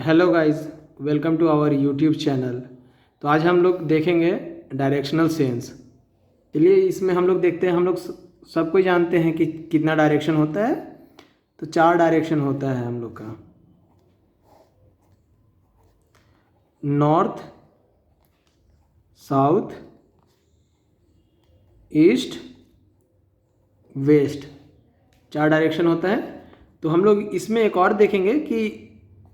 Hello guys, welcome to our YouTube channel. तो आज हम लोग देखेंगे डायरेक्शनल सेंस। चलिए इसमें हम लोग देखते हैं। हम लोग सबको जानते हैं कि कितना डायरेक्शन होता है। तो 4 डायरेक्शन होता है हम लोग का। North, south, east, west, 4 direction होता है। तो हम लोग इसमें एक और देखेंगे कि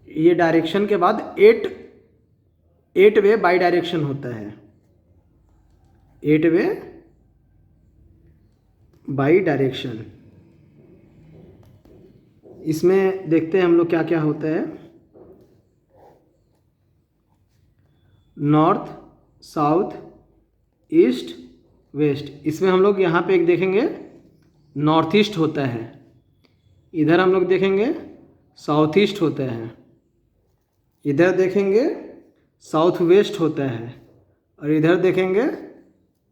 ये डायरेक्शन के बाद 8 वे बाई डायरेक्शन होता है। 8 वे बाई डायरेक्शन। इसमें देखते हैं हम लोग क्या क्या होता है। North, south, east, west. इसमें हम लोग यहाँ पे एक देखेंगे नॉर्थ ईस्ट होता है। इधर हम लोग देखेंगे साउथ ईस्ट होता है। इधर देखेंगे साउथ वेस्ट होता है और इधर देखेंगे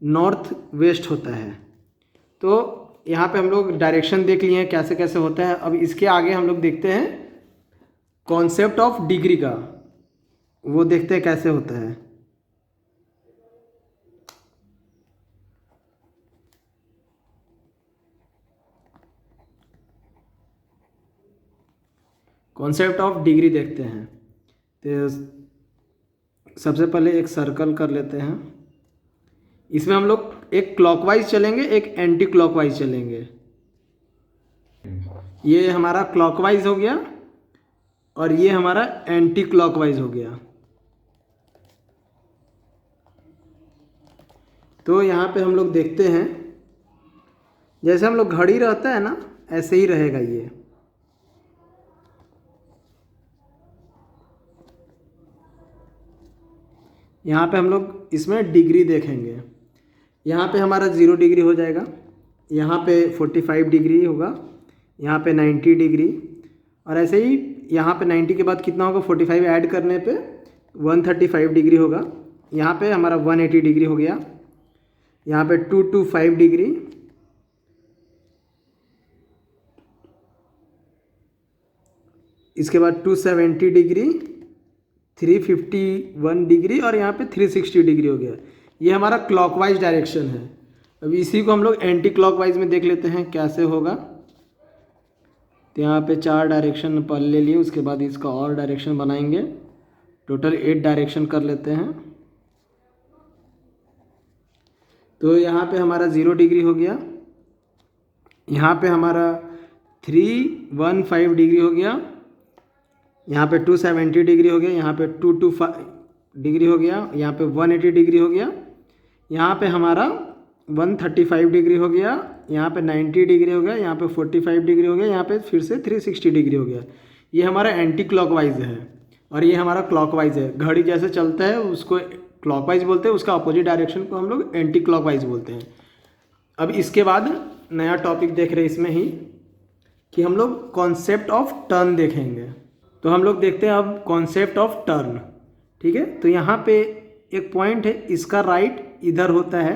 नॉर्थ वेस्ट होता है। तो यहाँ पे हम लोग डायरेक्शन देख लिए हैं कैसे कैसे होता है। अब इसके आगे हम लोग देखते हैं कॉन्सेप्ट ऑफ डिग्री का, वो देखते हैं कैसे होता है। कॉन्सेप्ट ऑफ डिग्री देखते हैं। तो सबसे पहले एक सर्कल कर लेते हैं। इसमें हम लोग एक क्लॉकवाइज चलेंगे, एक एंटी क्लॉकवाइज चलेंगे। ये हमारा क्लॉकवाइज हो गया और ये हमारा एंटी क्लॉकवाइज हो गया। तो यहाँ पे हम लोग देखते हैं, जैसे हम लोग घड़ी रहता है ना, ऐसे ही रहेगा ये। यहाँ पे हम लोग इसमें डिग्री देखेंगे। यहाँ पे हमारा 0 डिग्री हो जाएगा, यहाँ पे 45 डिग्री होगा, यहाँ पे 90 डिग्री, और ऐसे ही यहाँ पे 90 के बाद कितना होगा, 45 ऐड करने पे 135 डिग्री होगा। यहाँ पे हमारा 180 डिग्री हो गया। यहाँ पे 225 डिग्री, इसके बाद 270 डिग्री, 351 डिग्री और यहाँ पे 360 डिग्री हो गया। ये हमारा क्लॉकवाइज डायरेक्शन है। अब इसी को हम लोग एंटी क्लॉकवाइज में देख लेते हैं कैसे होगा। तो यहाँ पे 4 डायरेक्शन पहले ले लिए, उसके बाद इसका और डायरेक्शन बनाएंगे। टोटल 8 डायरेक्शन कर लेते हैं। तो यहाँ पे हमारा 0 डिग्री हो गया, यहाँ पे हमारा 315 डिग्री हो गया, यहाँ पे 270 डिग्री हो गया, यहाँ पे 225 डिग्री हो गया, यहाँ पे 180 डिग्री हो गया, यहाँ पे हमारा 135 डिग्री हो गया, यहाँ पे 90 डिग्री हो गया, यहाँ पे 45 डिग्री हो गया, यहाँ पे फिर से 360 डिग्री हो गया। ये हमारा एंटी क्लॉकवाइज है और ये हमारा क्लॉकवाइज है। घड़ी जैसे चलता है उसको क्लॉकवाइज बोलते हैं, उसका अपोजिट डायरेक्शन को हम लोग एंटी क्लॉकवाइज बोलते हैं। अब इसके बाद नया टॉपिक देख रहे हैं इसमें ही कि हम लोग कॉन्सेप्ट ऑफ टर्न देखेंगे। तो हम लोग देखते हैं अब कॉन्सेप्ट ऑफ टर्न। ठीक है, तो यहाँ पे एक पॉइंट है, इसका राइट इधर होता है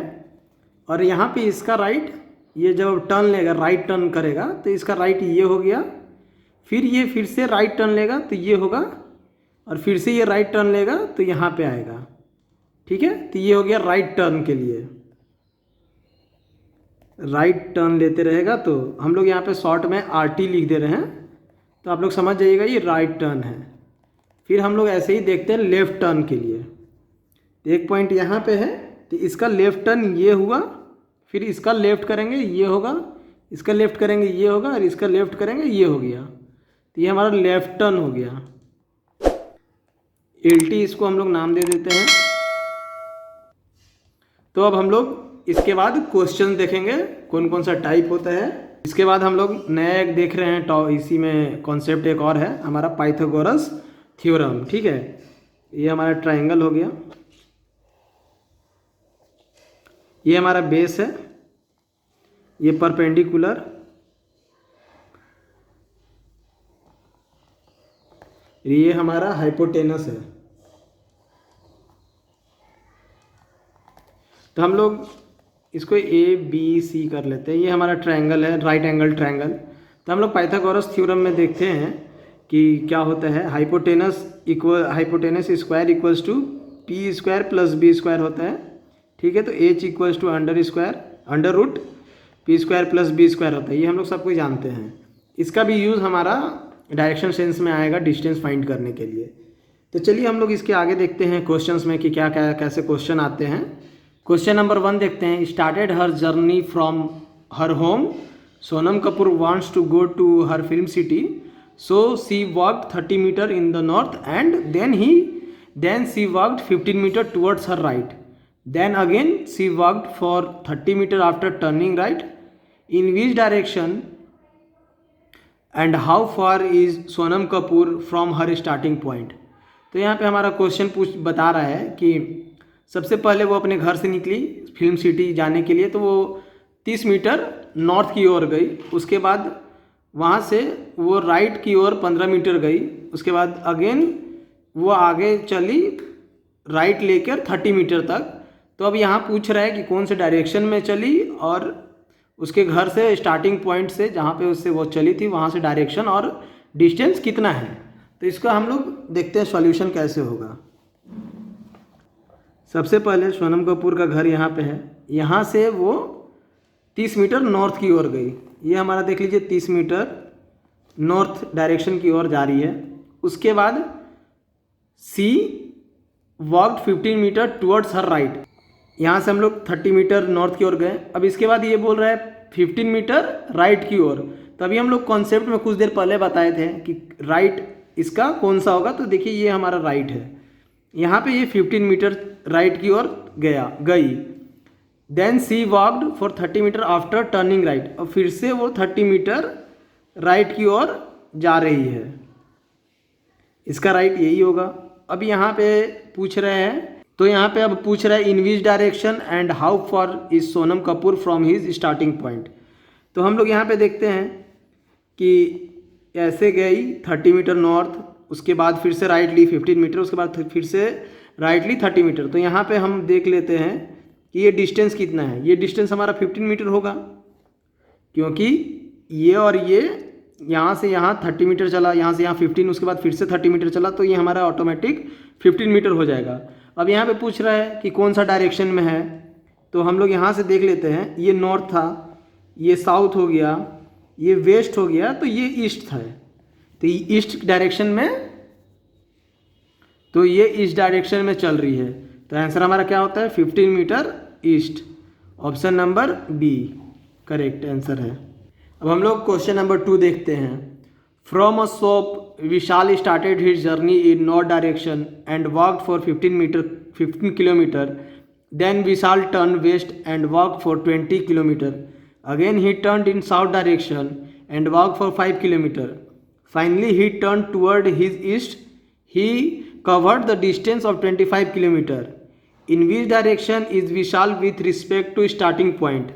और यहाँ पे इसका राइट, ये जब टर्न लेगा, राइट टर्न करेगा तो इसका राइट ये हो गया, फिर ये फिर से राइट टर्न लेगा तो ये होगा, और फिर से ये राइट टर्न लेगा तो यहाँ पे आएगा। ठीक है, तो ये हो गया राइट टर्न के लिए। राइट टर्न लेते रहेगा तो हम लोग यहाँ पे शॉर्ट में RT लिख दे रहे हैं, तो आप लोग समझ जाइएगा ये राइट टर्न है। फिर हम लोग ऐसे ही देखते हैं लेफ़्ट टर्न के लिए। एक पॉइंट यहाँ पे है, तो इसका लेफ़्ट टर्न ये हुआ, फिर इसका लेफ़्ट करेंगे ये होगा, इसका लेफ़्ट करेंगे ये होगा, और इसका लेफ़्ट करेंगे ये हो गया। तो ये हमारा लेफ़्ट टर्न हो गया। LT इसको हम लोग नाम दे देते हैं। तो अब हम लोग इसके बाद क्वेश्चन देखेंगे कौन कौन सा टाइप होता है। इसके बाद हम लोग नया एक देख रहे हैं, तो इसी में कॉन्सेप्ट एक और है हमारा पाइथागोरस थ्योरम। ठीक है, ये हमारा ट्रायंगल हो गया, ये हमारा बेस है, ये परपेंडिकुलर, ये हमारा हाइपोटेनस है। तो हम लोग इसको ABC कर लेते हैं। ये हमारा ट्रायंगल है, राइट एंगल ट्रायंगल। तो हम लोग पाइथागोरस थ्योरम में देखते हैं कि क्या होता है, hypotenuse square equals to P square plus B square होता है। ठीक है, तो H equals to under root P square plus B square होता है, ये हम लोग सब कुछ जानते हैं। इसका भी यूज़ हमारा डायरेक्शन सेंस में आएगा डिस्टेंस फाइंड करने के लिए। तो चलिए हम लोग इसके आगे देखते हैं क्वेश्चंस में कि क्या क्या कैसे क्वेश्चन आते हैं। क्वेश्चन नंबर 1 देखते हैं। Started her journey from her home, Sonam Kapoor wants to go to her film city, so she walked 30 meter in the north and then she walked 15 metre towards her right, then again she walked for 30 meter after turning right, in which direction and how far is Sonam Kapoor from her starting point। तो यहाँ पे हमारा question बता रहा है कि सबसे पहले वो अपने घर से निकली फिल्म सिटी जाने के लिए, तो वो 30 मीटर नॉर्थ की ओर गई। उसके बाद वहाँ से वो राइट की ओर 15 मीटर गई। उसके बाद अगेन वो आगे चली राइट लेकर 30 मीटर तक। तो अब यहाँ पूछ रहा है कि कौन से डायरेक्शन में चली और उसके घर से स्टार्टिंग पॉइंट से जहाँ पे उससे वो चली थी वहाँ से डायरेक्शन और डिस्टेंस कितना है। तो इसका हम लोग देखते हैं सॉल्यूशन कैसे होगा। सबसे पहले सोनम कपूर का घर यहाँ पे है, यहाँ से वो 30 मीटर नॉर्थ की ओर गई। ये हमारा देख लीजिए 30 मीटर नॉर्थ डायरेक्शन की ओर जा रही है। उसके बाद she walked 15 metre towards her right, यहाँ से हम लोग 30 मीटर नॉर्थ की ओर गए। अब इसके बाद ये बोल रहा है 15 मीटर राइट की ओर। तो अभी हम लोग कॉन्सेप्ट में कुछ देर पहले बताए थे कि राइट इसका कौन सा होगा। तो देखिए ये हमारा राइट है, यहाँ पे ये 15 मीटर राइट की ओर गई। Then she walked for 30 meter after turning right, और फिर से वो 30 मीटर राइट की ओर जा रही है। इसका राइट यही होगा। अब यहाँ पे पूछ रहे हैं, तो यहाँ पे अब पूछ रहा है in which direction and how far is Sonam Kapoor from his starting point. तो हम लोग यहाँ पे देखते हैं कि ऐसे गई 30 मीटर नॉर्थ, उसके बाद फिर से राइट ली 15 मीटर, उसके बाद फिर से राइट ली 30 मीटर। तो यहाँ पे हम देख लेते हैं कि ये डिस्टेंस कितना है। ये डिस्टेंस हमारा 15 मीटर होगा, क्योंकि ये और ये यहाँ से यहाँ 30 मीटर चला, यहाँ से यहाँ 15, उसके बाद फिर से 30 मीटर चला, तो ये हमारा ऑटोमेटिक 15 मीटर हो जाएगा। अब यहाँ पे पूछ रहा है कि कौन सा डायरेक्शन में है, तो हम लोग यहाँ से देख लेते हैं। ये नॉर्थ था, ये साउथ हो गया, ये वेस्ट हो गया, तो ये ईस्ट था। तो ये ईस्ट डायरेक्शन में, तो ये ईस्ट डायरेक्शन में चल रही है। तो आंसर हमारा क्या होता है 15 meter east. Option number B correct answer है। अब हम लोग क्वेश्चन नंबर 2 देखते हैं। From a shop Vishal started his journey in north direction and walked for 15 kilometer. Then Vishal turn west and walked for 20 kilometer. Again he turn in south direction and walked for 5 kilometer. Finally he turn toward his east. He covered the distance of 25 kilometer. In which direction is Vishal with respect to starting point?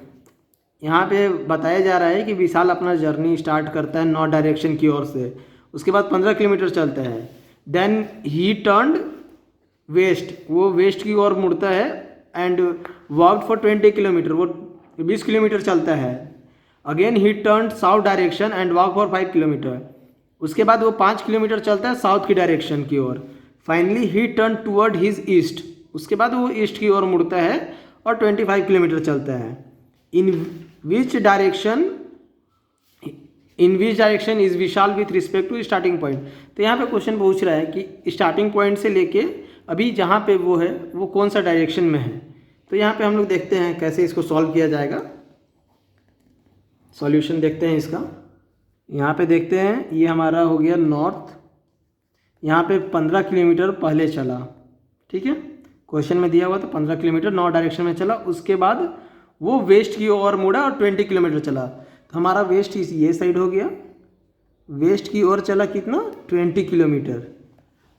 यहाँ पे बताया जा रहा है कि विशाल अपना journey start करता है नॉर्थ डायरेक्शन की ओर से, उसके बाद 15 किलोमीटर चलता है. देन ही टर्न्ड वेस्ट, वो वेस्ट की ओर मुड़ता है. एंड वॉकड फॉर 20 किलोमीटर, वो 20 किलोमीटर चलता है. Again he turned south direction and walk for 5 kilometre. उसके बाद वो 5 किलोमीटर चलता है साउथ की डायरेक्शन की ओर. Finally he turn toward his east, उसके बाद वो ईस्ट की ओर मुड़ता है और 25 किलोमीटर चलता है. In which direction is Vishal with respect to starting point. तो यहाँ पे क्वेश्चन पूछ रहा है कि स्टार्टिंग पॉइंट से लेके अभी जहाँ पे वो है वो कौन सा डायरेक्शन में है. तो यहाँ पे हम लोग देखते हैं कैसे इसको सॉल्व किया जाएगा. सॉल्यूशन देखते हैं इसका. यहाँ पे देखते हैं, ये हमारा हो गया नॉर्थ, यहाँ पे 15 किलोमीटर पहले चला. ठीक है, क्वेश्चन में दिया हुआ तो 15 किलोमीटर नॉर्थ डायरेक्शन में चला. उसके बाद वो वेस्ट की ओर मुड़ा और 20 किलोमीटर चला. तो हमारा वेस्ट ये साइड हो गया, वेस्ट की ओर चला कितना 20 किलोमीटर.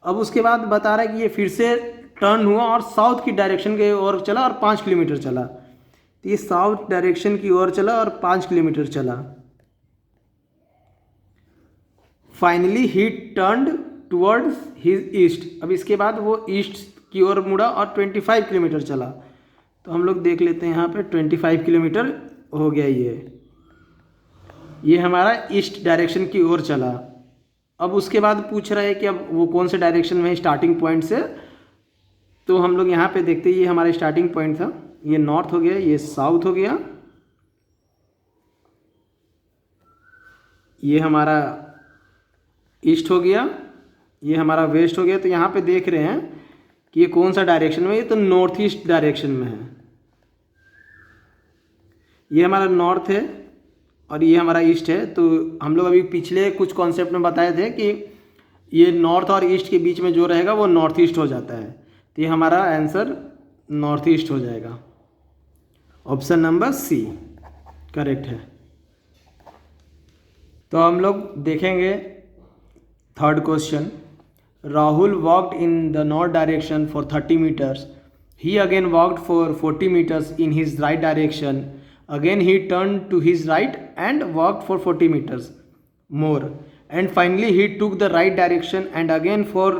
अब उसके बाद बता रहा है कि ये फिर से टर्न हुआ और साउथ की डायरेक्शन के ओर चला और 5 किलोमीटर चला. तो ये साउथ डायरेक्शन की ओर चला और 5 किलोमीटर चला. फाइनली ही टर्न्ड टुवर्ड्स हिज ईस्ट. अब इसके बाद वो ईस्ट की ओर मुड़ा और 25 किलोमीटर चला. तो हम लोग देख लेते हैं यहाँ पे 25 किलोमीटर हो गया. ये हमारा ईस्ट डायरेक्शन की ओर चला. अब उसके बाद पूछ रहा है कि अब वो कौन से डायरेक्शन में है स्टार्टिंग पॉइंट से। तो हम लोग यहाँ पे देखते हैं, ये हमारा स्टार्टिंग पॉइंट था, ये नॉर्थ हो गया, ये साउथ हो गया, ये हमारा ईस्ट हो गया, ये हमारा वेस्ट हो गया। तो यहाँ पे देख रहे हैं कि ये कौन सा डायरेक्शन में है, ये तो नॉर्थ ईस्ट डायरेक्शन में है। ये हमारा नॉर्थ है और ये हमारा ईस्ट है। तो हम लोग अभी पिछले कुछ कॉन्सेप्ट में बताए थे कि ये नॉर्थ और ईस्ट के बीच में जो रहेगा वो नॉर्थ ईस्ट हो जाता है। तो ये हमारा आंसर नॉर्थ ईस्ट हो जाएगा। ऑप्शन नंबर सी करेक्ट है। तो हम लोग देखेंगे third question. Rahul walked in the north direction for 30 meters. He again walked for 40 meters in his right direction. Again he turned to his right and walked for 40 meters more, and finally he took the right direction, and again for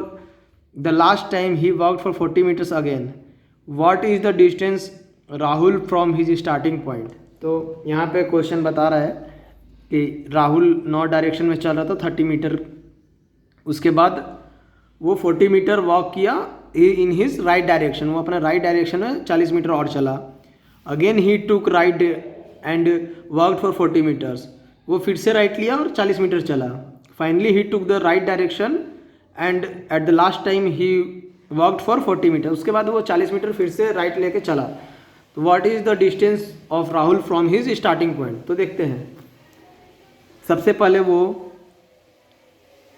the last time he walked for 40 meters again. What is the distance Rahul from his starting point? तो यहाँ पे question बता रहा है कि Rahul north direction में चल रहा था 30 मीटर, उसके बाद वो 40 मीटर वॉक किया इन हिज राइट डायरेक्शन, वो अपना राइट डायरेक्शन में 40 मीटर और चला। Again he took right and worked for 40 meters, वो फिर से राइट लिया और 40 मीटर चला। Finally he took the right direction and at the last time he worked for 40 meter, उसके बाद वो 40 मीटर फिर से राइट लेके चला। तो what is the distance of Rahul from his starting point? तो देखते हैं। सबसे पहले वो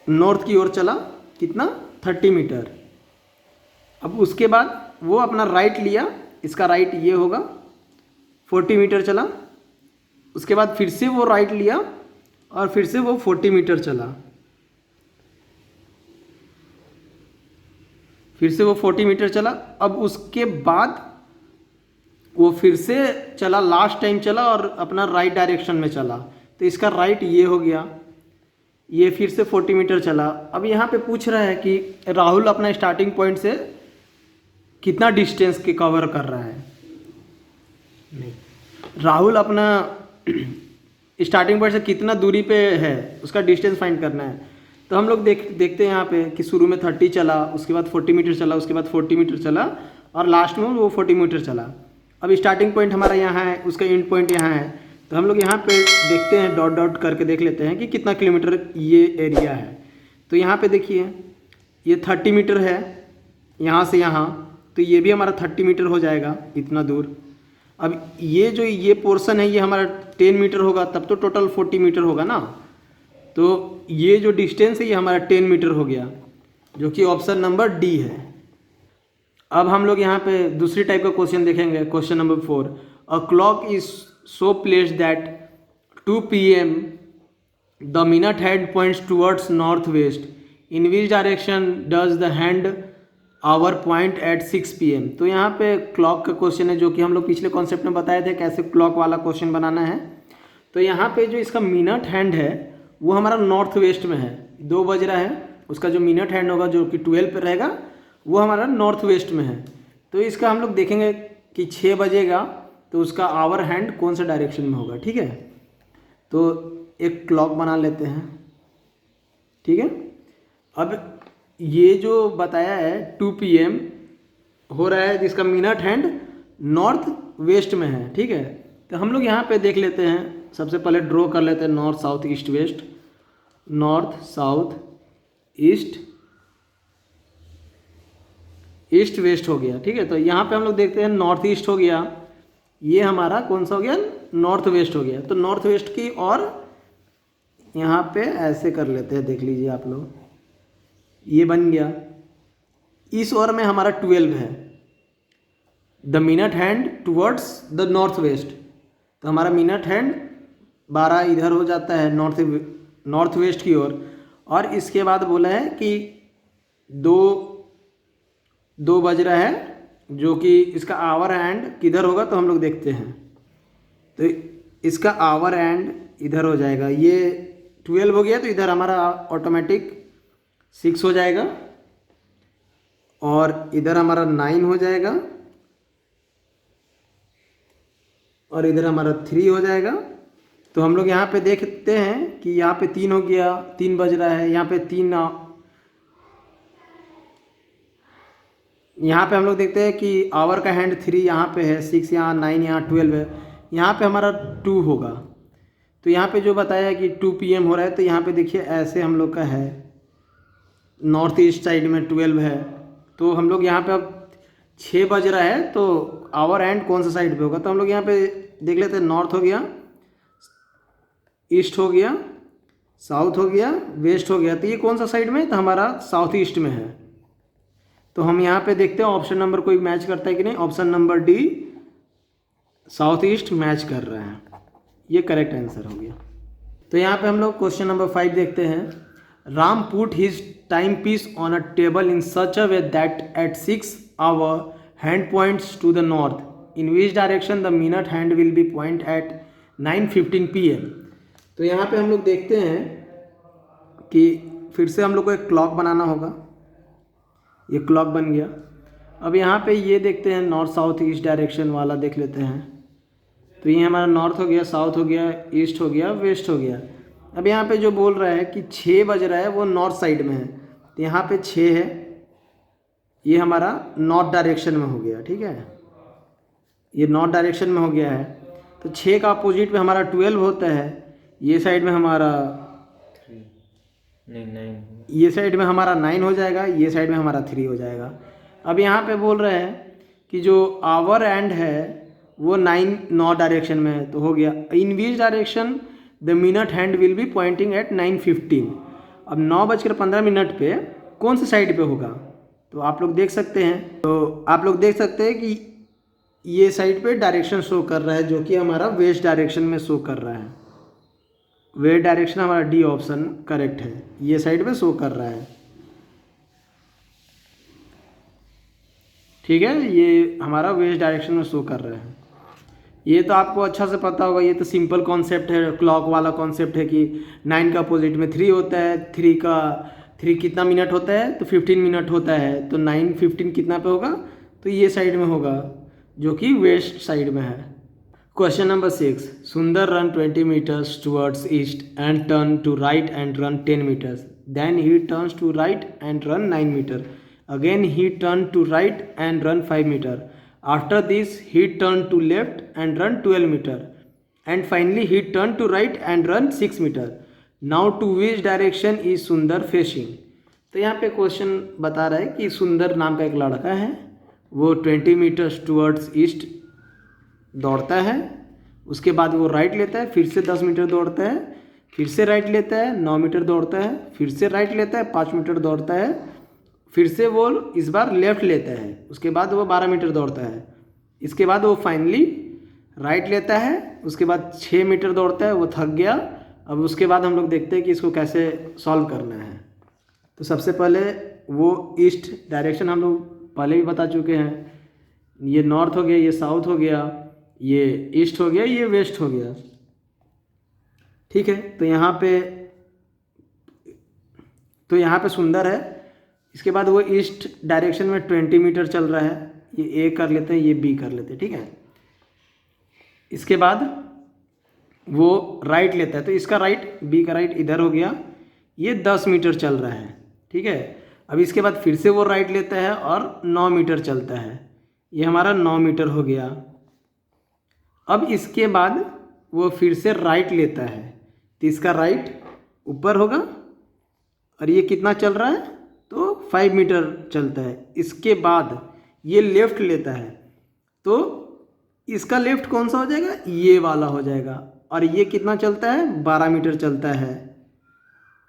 नॉर्थ की ओर चला, कितना 30 मीटर। अब उसके बाद वो अपना राइट लिया, इसका राइट ये होगा, 40 मीटर चला। उसके बाद फिर से वो राइट लिया और फिर से वो 40 मीटर चला, फिर से वो 40 मीटर चला। अब उसके बाद वो फिर से चला, लास्ट टाइम चला और अपना राइट डायरेक्शन में चला। तो इसका राइट ये हो गया, ये फिर से 40 मीटर चला। अब यहाँ पे पूछ रहा है कि राहुल अपना स्टार्टिंग पॉइंट से कितना डिस्टेंस के कवर कर रहा है। नहीं, राहुल अपना स्टार्टिंग पॉइंट से कितना दूरी पे है उसका डिस्टेंस फाइंड करना है। तो हम लोग देखते हैं यहाँ पे कि शुरू में 30 चला, उसके बाद 40 मीटर चला, उसके बाद 40 मीटर चला और लास्ट में वो 40 मीटर चला। अब स्टार्टिंग पॉइंट हमारा यहाँ है, उसका एंड पॉइंट यहाँ है। तो हम लोग यहाँ पे देखते हैं, डॉट डॉट करके देख लेते हैं कि कितना किलोमीटर ये एरिया है। तो यहाँ पे देखिए ये 30 मीटर है यहाँ से यहाँ, तो ये भी हमारा 30 मीटर हो जाएगा इतना दूर। अब ये पोर्शन है ये हमारा 10 मीटर होगा, तब तो टोटल 40 मीटर होगा ना। तो ये जो डिस्टेंस है ये हमारा 10 मीटर हो गया, जो कि ऑप्शन नंबर डी है। अब हम लोग यहाँ पे दूसरी टाइप का क्वेश्चन देखेंगे। Question number 4। A clock is so placed that 2 PM the minute hand points towards north west, in which direction does the hand hour point at 6 PM। तो यहाँ पे क्लॉक का क्वेश्चन है, जो कि हम लोग पिछले कॉन्सेप्ट में बताए थे कैसे क्लॉक वाला क्वेश्चन बनाना है। तो यहाँ पे जो इसका मिनट हैंड है वो हमारा नॉर्थ वेस्ट में है, 2 बज रहा है, उसका जो मिनट हैंड होगा जो कि 12 पे रहेगा वो हमारा नॉर्थ वेस्ट में है। तो इसका हम लोग देखेंगे कि 6 बजेगा तो उसका आवर हैंड कौन सा डायरेक्शन में होगा। ठीक है, तो एक क्लॉक बना लेते हैं। ठीक है, अब ये जो बताया है 2 PM हो रहा है, जिसका मिनट हैंड नॉर्थ वेस्ट में है। ठीक है, तो हम लोग यहाँ पे देख लेते हैं, सबसे पहले ड्रॉ कर लेते हैं north south east waste, north south east east west हो गया। ठीक है, तो यहाँ पे हम लोग देखते हैं नॉर्थ ईस्ट हो गया, ये हमारा कौन सा हो गया, नॉर्थ वेस्ट हो गया। तो नॉर्थ वेस्ट की और यहाँ पे ऐसे कर लेते हैं, देख लीजिए आप लोग, ये बन गया। इस ओर में हमारा 12 है, the minute hand towards the north west, तो हमारा मिनट हैंड 12 इधर हो जाता है नॉर्थ वेस्ट की ओर। और इसके बाद बोला है कि 2 बज रहा है, जो कि इसका आवर हैंड किधर होगा, तो हम लोग देखते हैं। तो इसका आवर हैंड इधर हो जाएगा, ये 12 हो गया तो इधर हमारा ऑटोमेटिक 6 हो जाएगा, और इधर हमारा 9 हो जाएगा, और इधर हमारा 3 हो जाएगा। तो हम लोग यहाँ पे देखते हैं कि यहाँ पे 3 हो गया, 3 बज रहा है, यहाँ पे 3, यहाँ पे हम लोग देखते हैं कि आवर का हैंड 3 यहाँ पे है, 6 यहाँ, 9 यहाँ, 12 है, यहाँ पे हमारा 2 होगा। तो यहाँ पे जो बताया कि 2 PM हो रहा है, तो यहाँ पे देखिए ऐसे हम लोग का है, नॉर्थ ईस्ट साइड में 12 है। तो हम लोग यहाँ पे अब 6 बज रहा है, तो आवर हैंड कौन सा साइड पे होगा, तो हम लोग यहाँ पे देख लेते हैं। नॉर्थ हो गया, ईस्ट हो गया, साउथ हो गया, वेस्ट हो गया। तो ये कौन सा साइड में, तो हमारा साउथ ईस्ट में है। तो हम यहाँ पे देखते हैं ऑप्शन नंबर कोई मैच करता है कि नहीं। Option number D, south east match कर रहा है, ये करेक्ट आंसर हो गया। तो यहाँ पे हम लोग क्वेश्चन नंबर 5 देखते हैं। Ram put his time piece on a table in such a way that at 6 hour hand points to the north, in which direction the minute hand will be point at 9:15 PM। तो यहाँ पे हम लोग देखते हैं कि फिर से हम लोग को एक क्लॉक बनाना होगा। ये क्लॉक बन गया। अब यहाँ पे ये देखते हैं, नॉर्थ साउथ ईस्ट डायरेक्शन वाला देख लेते हैं। तो ये हमारा नॉर्थ हो गया, साउथ हो गया, ईस्ट हो गया, वेस्ट हो गया। अब यहाँ पे जो बोल रहा है कि 6 बज रहा है, वो नॉर्थ साइड में है। तो यहाँ पे 6 है, ये हमारा नॉर्थ डायरेक्शन में हो गया, ठीक है, ये नॉर्थ डायरेक्शन में हो गया है। तो 6 का अपोजिट में हमारा 12 होता है, ये साइड में हमारा 9, ये साइड में हमारा 9 हो जाएगा, ये साइड में हमारा 3 हो जाएगा। अब यहाँ पे बोल रहे हैं कि जो आवर एंड है वो 9 नॉर्थ डायरेक्शन में है, तो हो गया in which direction the minute hand will be pointing at 9:15। अब 9:15 पे कौन सी साइड पे होगा, तो आप लोग देख सकते हैं। तो आप लोग देख सकते हैं कि ये साइड पे डायरेक्शन शो कर रहा है, जो कि हमारा वेस्ट डायरेक्शन में शो कर रहा है। वेस्ट डायरेक्शन हमारा डी ऑप्शन करेक्ट है, ये साइड पे शो कर रहा है, ठीक है, ये हमारा वेस्ट डायरेक्शन में शो कर रहा है। ये तो आपको अच्छा से पता होगा, ये तो सिंपल कॉन्सेप्ट है, क्लॉक वाला कॉन्सेप्ट है कि 9 का अपोजिट में 3 होता है। 3 कितना मिनट होता है, तो 15 मिनट होता है। तो 9:15 कितना पे होगा, तो ये साइड में होगा, जो कि वेस्ट साइड में है। Question number 6, Sundar run 20 meters towards east and turn to right and run 10 meters, then he turns to right and run 9 meter, again he turn to right and run 5 meter, after this he turned to left and run 12 meter, and finally he turned to right and run 6 meter. Now to which direction is सुंदर facing? तो यहाँ पे question बता रहा है कि सुंदर नाम का एक लड़का है, वो 20 meters टूवर्ड्स ईस्ट दौड़ता है, उसके बाद वो राइट लेता है, फिर से 10 मीटर दौड़ता है, फिर से राइट लेता है, 9 मीटर दौड़ता है, फिर से राइट लेता है, 5 मीटर दौड़ता है, फिर से वो इस बार लेफ़्ट लेता है, उसके बाद वो 12 मीटर दौड़ता है, इसके बाद वो फाइनली राइट लेता है, उसके बाद 6 मीटर दौड़ता है, वो थक गया। अब उसके बाद हम लोग देखते हैं कि इसको कैसे सॉल्व करना है। तो सबसे पहले वो ईस्ट डायरेक्शन हम लोग पहले भी बता चुके हैं, ये नॉर्थ हो गया, ये साउथ हो गया, ये ईस्ट हो गया, ये वेस्ट हो गया, ठीक है। तो यहाँ पे सुंदर है, इसके बाद वो ईस्ट डायरेक्शन में 20 मीटर चल रहा है, ये ए कर लेते हैं, ये बी कर लेते हैं, ठीक है। इसके बाद वो राइट लेता है, तो इसका राइट, बी का राइट इधर हो गया, ये 10 मीटर चल रहा है, ठीक है। अब इसके बाद फिर से वो राइट लेता है और 9 मीटर चलता है, ये हमारा 9 मीटर हो गया। अब इसके बाद वो फिर से राइट लेता है, तो इसका राइट ऊपर होगा, और ये कितना चल रहा है, तो 5 मीटर चलता है। इसके बाद ये लेफ़्ट लेता है, तो इसका लेफ़्ट कौन सा हो जाएगा, ये वाला हो जाएगा, और ये कितना चलता है, 12 मीटर चलता है,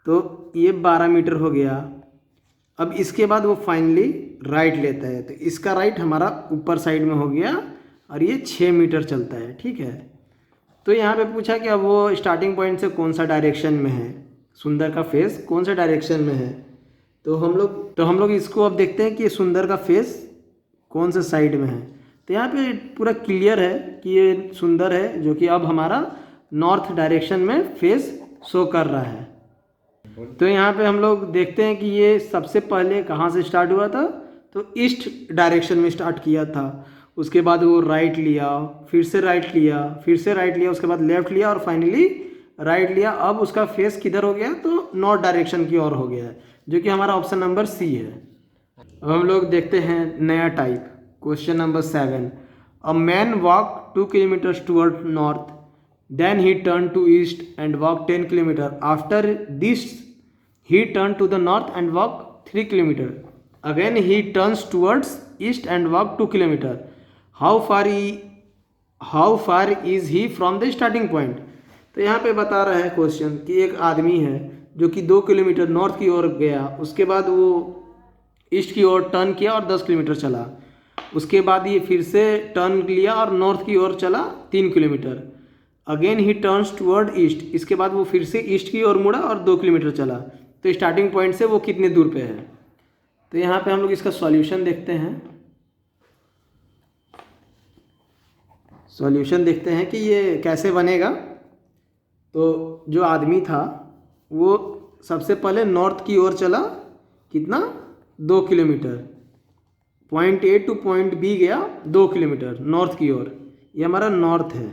तो ये 12 मीटर हो गया। अब इसके बाद वो फाइनली राइट लेता है, तो इसका राइट हमारा ऊपर साइड में हो गया, और ये 6 मीटर चलता है, ठीक है। तो यहाँ पे पूछा कि अब वो स्टार्टिंग पॉइंट से कौन सा डायरेक्शन में है, सुंदर का फेस कौन सा डायरेक्शन में है। तो हम लोग इसको अब देखते हैं कि सुंदर का फेस कौन से साइड में है। तो यहाँ पे पूरा क्लियर है कि ये सुंदर है, जो कि अब हमारा नॉर्थ डायरेक्शन में फेस शो कर रहा है। तो यहाँ पे हम लोग देखते हैं कि ये सबसे पहले कहाँ से स्टार्ट हुआ था, तो ईस्ट डायरेक्शन में स्टार्ट किया था, उसके बाद वो राइट लिया, फिर से राइट लिया, फिर से राइट लिया, उसके बाद लेफ्ट लिया और फाइनली राइट लिया। अब उसका फेस किधर हो गया, तो नॉर्थ डायरेक्शन की ओर हो गया है, जो कि हमारा ऑप्शन नंबर सी है। अब हम लोग देखते हैं नया type, question number 7। A man walk 2 kilometers toward north, then he turn to east and walk 10 kilometer. After this he turned to the north and walked 3 kilometer. Again he turns towards east and walk 2 kilometer. How far is he from the starting point? तो यहाँ पे बता रहा है question कि एक आदमी है जो कि 2 किलोमीटर नॉर्थ की ओर गया, उसके बाद वो ईस्ट की ओर टर्न किया और 10 किलोमीटर चला। उसके बाद ये फिर से टर्न लिया और नॉर्थ की ओर चला 3 किलोमीटर। अगेन ही टर्न्स टुवर्ड ईस्ट, इसके बाद वो फिर से ईस्ट की ओर मुड़ा और 2 किलोमीटर चला। तो स्टार्टिंग पॉइंट से वो कितने दूर पे है। तो यहाँ पे हम लोग इसका सॉल्यूशन देखते हैं। सॉल्यूशन देखते हैं कि ये कैसे बनेगा। तो जो आदमी था वो सबसे पहले नॉर्थ की ओर चला, कितना, 2 kilometer. Point A to point B गया 2 किलोमीटर नॉर्थ की ओर, ये हमारा नॉर्थ है,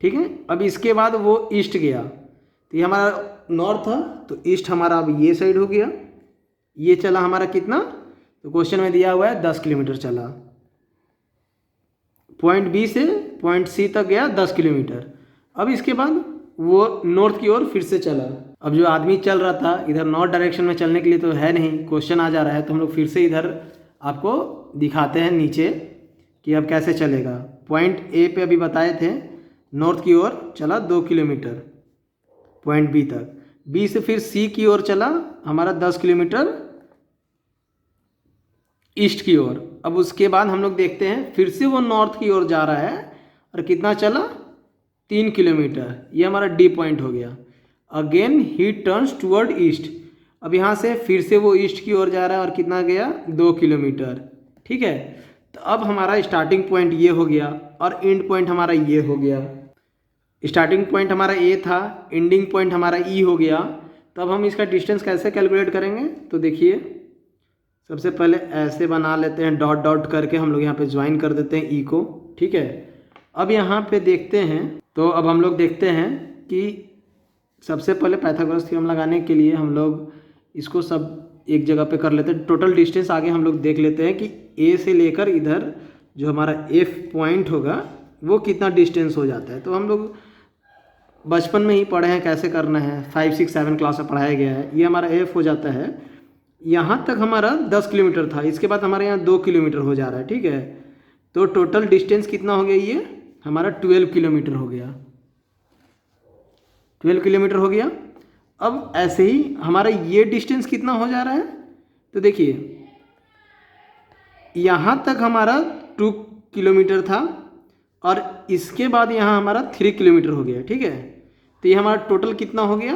ठीक है। अब इसके बाद वो ईस्ट गया, तो ये हमारा नॉर्थ था, तो ईस्ट हमारा अब ये साइड हो गया। ये चला हमारा कितना, तो क्वेश्चन में दिया हुआ है 10 किलोमीटर चला। पॉइंट बी से पॉइंट सी तक गया 10 किलोमीटर। अब इसके बाद वो नॉर्थ की ओर फिर से चला। अब जो आदमी चल रहा था इधर नॉर्थ डायरेक्शन में चलने के लिए तो है नहीं, क्वेश्चन आ जा रहा है, तो हम लोग फिर से इधर आपको दिखाते हैं नीचे कि अब कैसे चलेगा। पॉइंट ए पे अभी बताए थे नॉर्थ की ओर चला 2 किलोमीटर पॉइंट बी तक, बी से फिर सी की ओर चला हमारा 10 किलोमीटर ईस्ट की ओर। अब उसके बाद हम लोग देखते हैं फिर से वो नॉर्थ की ओर जा रहा है और कितना चला, 3 किलोमीटर, ये हमारा डी पॉइंट हो गया। अगेन ही टर्न्स टुवर्ड ईस्ट, अब यहाँ से फिर से वो ईस्ट की ओर जा रहा है और कितना गया, 2 किलोमीटर, ठीक है। तो अब हमारा स्टार्टिंग पॉइंट ये हो गया और एंड पॉइंट हमारा ये हो गया। स्टार्टिंग पॉइंट हमारा ए था, एंडिंग पॉइंट हमारा ई हो गया। तो अब हम इसका डिस्टेंस कैसे कैलकुलेट करेंगे, तो देखिए सबसे पहले ऐसे बना लेते हैं, डॉट डॉट करके हम लोग यहाँ पे ज्वाइन कर देते हैं ई को, ठीक है। अब यहाँ पे देखते हैं, तो अब हम लोग देखते हैं कि सबसे पहले पाइथागोरस थ्योरम लगाने के लिए हम लोग इसको सब एक जगह पे कर लेते हैं। टोटल डिस्टेंस आगे हम लोग देख लेते हैं कि ए से लेकर इधर जो हमारा एफ पॉइंट होगा वो कितना डिस्टेंस हो जाता है। तो हम लोग बचपन में ही पढ़े हैं कैसे करना है, 5, 6, 7 क्लास में पढ़ाया गया है। ये हमारा एफ हो जाता है, यहाँ तक हमारा 10 किलोमीटर था, इसके बाद हमारे यहाँ 2 किलोमीटर हो जा रहा है, ठीक है। तो टोटल डिस्टेंस कितना हो गया, ये हमारा 12 किलोमीटर हो गया, 12 किलोमीटर हो गया। अब ऐसे ही हमारा ये डिस्टेंस कितना हो जा रहा है, तो देखिए यहाँ तक हमारा 2 किलोमीटर था और इसके बाद यहाँ हमारा 3 किलोमीटर हो गया, ठीक है। तो ये हमारा टोटल कितना हो गया,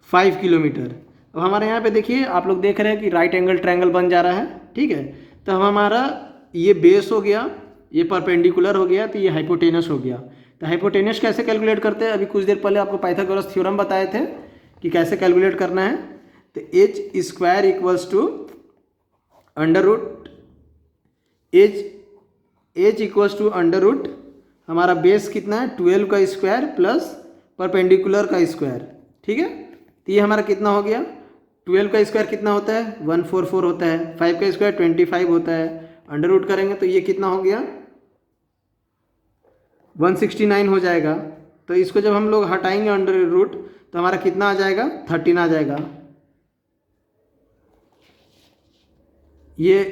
5 किलोमीटर। अब हमारे यहाँ पे देखिए आप लोग देख रहे हैं कि राइट एंगल ट्रायंगल बन जा रहा है, ठीक है। तो अब हमारा ये बेस हो गया, ये परपेंडिकुलर हो गया, तो ये हाइपोटेनस हो गया। तो हाइपोटेनस कैसे कैलकुलेट करते हैं, अभी कुछ देर पहले आपको पाइथागोरस थ्योरम बताए थे कि कैसे कैलकुलेट करना है। तो H square equals to under root H equals to under root हमारा बेस कितना है 12 का स्क्वायर प्लस परपेंडिकुलर का स्क्वायर, ठीक है। तो ये हमारा कितना हो गया, 12 का स्क्वायर कितना होता है 144 होता है, 5 का स्क्वायर 25 होता है, अंडर रूट करेंगे तो ये कितना हो गया 169 हो जाएगा। तो इसको जब हम लोग हटाएंगे अंडर रूट तो हमारा कितना आ जाएगा 13 आ जाएगा। ये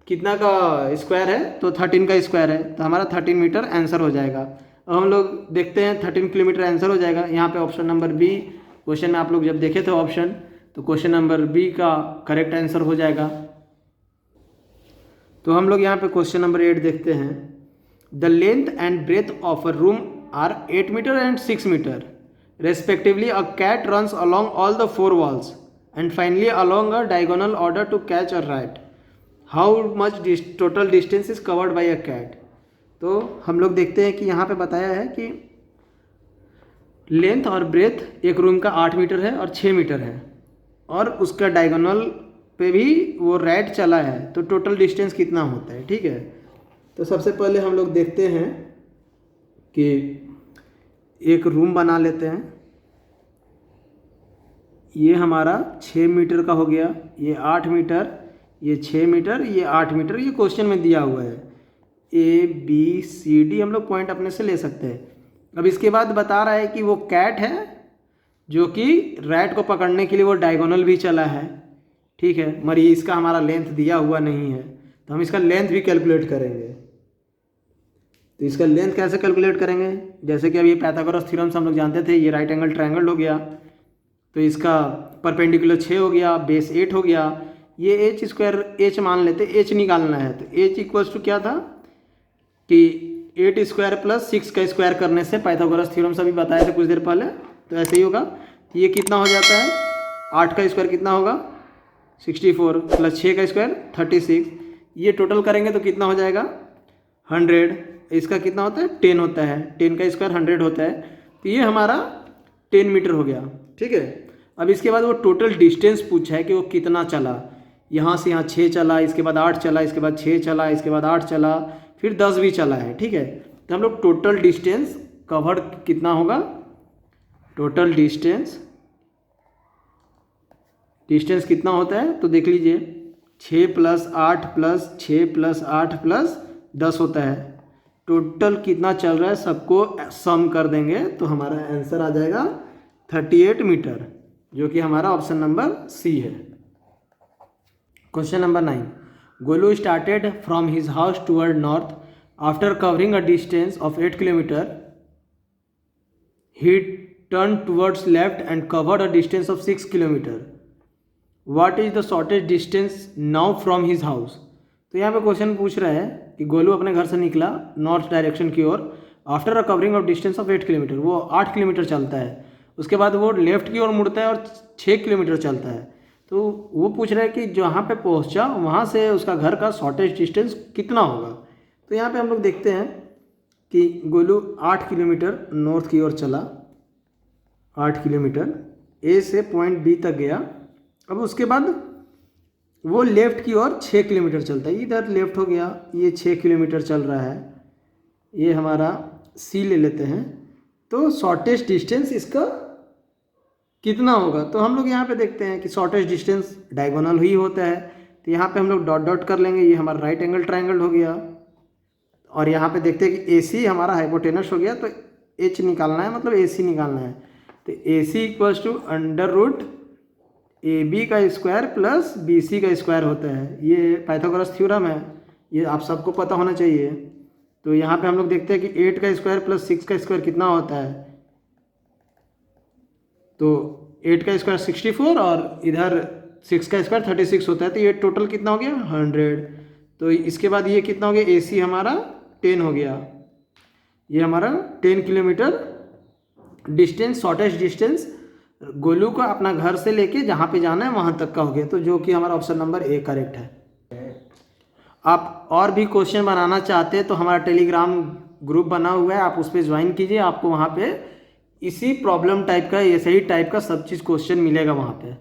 कितना का स्क्वायर है, तो 13 का स्क्वायर है, तो हमारा 13 मीटर आंसर हो जाएगा। अब हम लोग देखते हैं 13 किलोमीटर आंसर हो जाएगा। यहाँ पे ऑप्शन नंबर बी, क्वेश्चन में आप लोग जब देखे थे ऑप्शन, तो क्वेश्चन नंबर बी का करेक्ट आंसर हो जाएगा। तो हम लोग यहाँ पे क्वेश्चन नंबर 8 देखते हैं। The length and breadth of a room are 8 meter and 6 meter respectively. A cat runs along all the 4 walls and finally along a diagonal order to catch a rat. How much total distance is covered by a cat. तो हम लोग देखते हैं कि यहाँ पे बताया है कि लेंथ और ब्रेथ एक रूम का 8 मीटर है और 6 मीटर है, और उसका डायगोनल पे भी वो रैट चला है, तो टोटल डिस्टेंस कितना होता है, ठीक है। तो सबसे पहले हम लोग देखते हैं कि एक रूम बना लेते हैं। ये हमारा 6 मीटर का हो गया, ये 8 मीटर, ये 6 मीटर, ये 8 मीटर, ये क्वेश्चन में दिया हुआ है। ABCD हम लोग पॉइंट अपने से ले सकते हैं। अब इसके बाद बता रहा है कि वो कैट है जो कि रैट को पकड़ने के लिए वो डायगोनल भी चला है, ठीक है, मगर ये इसका हमारा लेंथ दिया हुआ नहीं है, तो हम इसका लेंथ भी कैलकुलेट करेंगे। तो इसका लेंथ कैसे कैलकुलेट करेंगे, जैसे कि अभी पाइथागोरस थ्योरम से हम लोग जानते थे, ये राइट एंगल ट्रायंगल हो गया, तो इसका परपेंडिकुलर 6 हो गया, बेस 8 हो गया, ये एच स्क्वायर एच मान लेते, एच निकालना है, तो एच इक्वल्स टू क्या था कि 8 स्क्वायर प्लस 6 का स्क्वायर करने से, पाइथागोरस थ्योरम से भी बताया था कुछ देर पहले, तो ऐसे ही होगा। तो ये कितना हो जाता है, 8 का स्क्वायर कितना होगा 64 प्लस 6 का स्क्वायर 36, ये टोटल करेंगे तो कितना हो जाएगा 100। इसका कितना होता है 10 होता है, 10 का स्क्वायर 100 होता है, तो ये हमारा 10 मीटर हो गया, ठीक है। अब इसके बाद वो टोटल डिस्टेंस पूछा है कि वो कितना चला, यहाँ से यहाँ 6 चला, इसके बाद 8 चला, इसके बाद 6 चला, इसके बाद 8 चला, फिर 10 भी चला है, ठीक है। तो हम लोग टोटल डिस्टेंस कवर कितना होगा, टोटल डिस्टेंस कितना होता है, तो देख लीजिए 6 प्लस 8 प्लस 6 प्लस 8 प्लस 10 होता है, टोटल कितना चल रहा है सबको सम कर देंगे तो हमारा आंसर आ जाएगा 38 मीटर, जो कि हमारा ऑप्शन नंबर सी है। Question number 9, Golu started from his house toward north after covering a distance of 8 kilometre, he turn towards left and covered a distance of 6 kilometre, what is the shortest distance now from his house. तो यहाँ पे question पूछ रहा है कि गोलू अपने घर से निकला नॉर्थ डायरेक्शन की ओर, after a covering of distance of 8 kilometre, वो 8 किलोमीटर चलता है, उसके बाद वो लेफ्ट की ओर मुड़ता है और 6 किलोमीटर चलता है। तो वो पूछ रहा है कि जहाँ पे पहुँचा वहाँ से उसका घर का शॉर्टेस्ट डिस्टेंस कितना होगा। तो यहाँ पे हम लोग देखते हैं कि गोलू 8 किलोमीटर नॉर्थ की ओर चला, 8 किलोमीटर ए से पॉइंट बी तक गया। अब उसके बाद वो लेफ़्ट की ओर 6 किलोमीटर चलता है, इधर लेफ़्ट हो गया, ये 6 किलोमीटर चल रहा है, ये हमारा सी ले लेते हैं। तो शॉर्टेस्ट डिस्टेंस इसका कितना होगा, तो हम लोग यहाँ पे देखते हैं कि शॉर्टेस्ट डिस्टेंस डायगोनल ही होता है, तो यहाँ पे हम लोग डॉट डॉट कर लेंगे, ये हमारा राइट एंगल ट्रायंगल हो गया, और यहाँ पे देखते हैं कि AC हमारा हाइपोटेनस हो गया, तो H निकालना है, मतलब AC निकालना है, तो AC equals to under root AB का स्क्वायर प्लस BC का स्क्वायर होता है। ये पाइथागोरस थ्योरम है, ये आप सबको पता होना चाहिए। तो यहाँ पे हम लोग देखते हैं कि 8 का स्क्वायर प्लस 6 का स्क्वायर कितना होता है, तो 8 का स्क्वायर 64 और इधर 6 का स्क्वायर 36 होता है, तो ये टोटल कितना हो गया 100। तो इसके बाद ये कितना हो गया, AC हमारा 10 हो गया, ये हमारा 10 kilometre distance, shortest distance Golu का अपना घर से लेके जहाँ पे जाना है वहाँ तक का हो गया, तो जो कि हमारा ऑप्शन नंबर ए करेक्ट है। आप और भी क्वेश्चन बनाना चाहते हैं तो हमारा टेलीग्राम ग्रुप बना हुआ है, आप उस पर ज्वाइन कीजिए, आपको वहाँ पे इसी प्रॉब्लम टाइप का, ऐसे ही टाइप का सब चीज़ क्वेश्चन मिलेगा वहाँ पे।